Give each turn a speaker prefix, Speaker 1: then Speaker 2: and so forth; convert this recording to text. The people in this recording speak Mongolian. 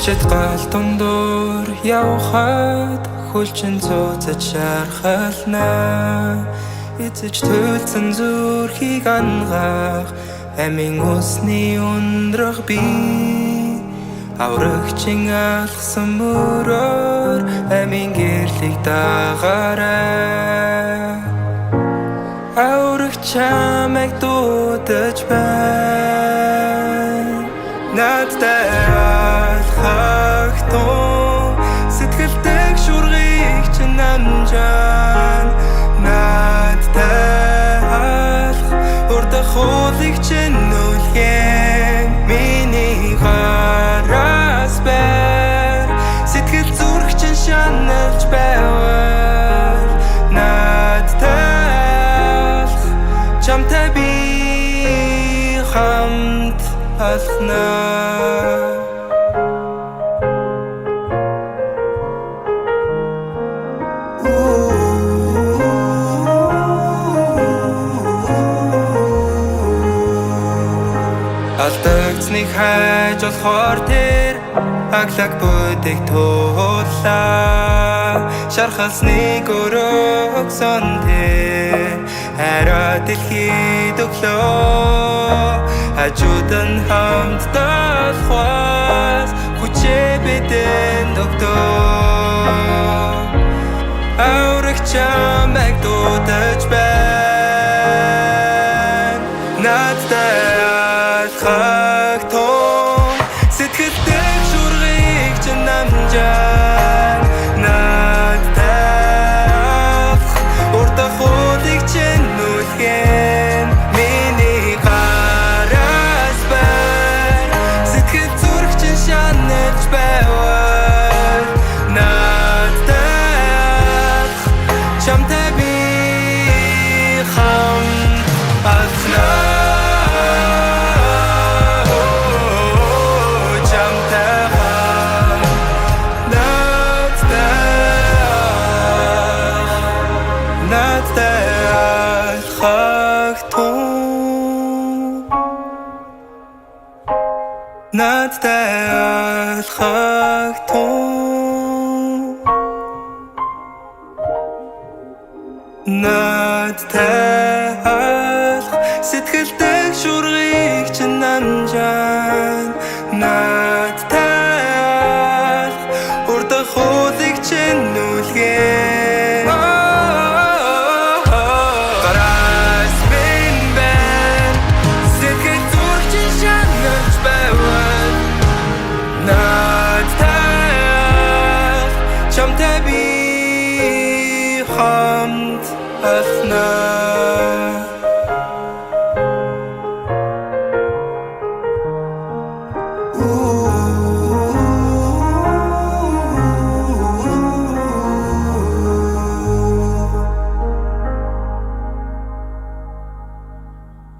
Speaker 1: Чит гал дундуур явхад хөлчин цуцаж шархална. Эцэж төлцөн зүрхийг ангаах амийн усны ундрах би аврагчин алхсан мөрөөр амийн гэрлийг дагаарай. Аврагч чамайг дуудаж байна. Надтай алхахтун сэтгэлдэг шуургыг чинь амжаан. Надтай алх урдах хуулийг чинь нүлгэн. Миний гараас бай сэтгэл зүрх чинь шаналж байвал. Надтай алх чамтай би хамт алхна. Алдагдсныг хайж болохоор тэр аглаг бүдэг туулаа. Шархалсныг өрөөгсөн тэр хараа дэлхийд өглөө. Хажуудан хамт талхвас хүчээ бидэнд өгдөө. Аврагч чамайг дуудаж байна. Надтай алхахтун сэтгэлдэг шуургыг чинь амжаан. Надтай алх урдах хуулийг чинь нүлгэн. Миний гараас бай сэтгэл зүрх чинь шаналж байвал. Надтай алх чамтай би хамт алхна. Надтай алхахтун надтай алх сэтгэлдэг шуургыг чинь амжаан. Надтай алх урдах хуулийг чинь нүлгэн. Гараас минь байна сэтгэл зүрх чинь шаналж байвал. Надтай алх чамтай би хамт алхна.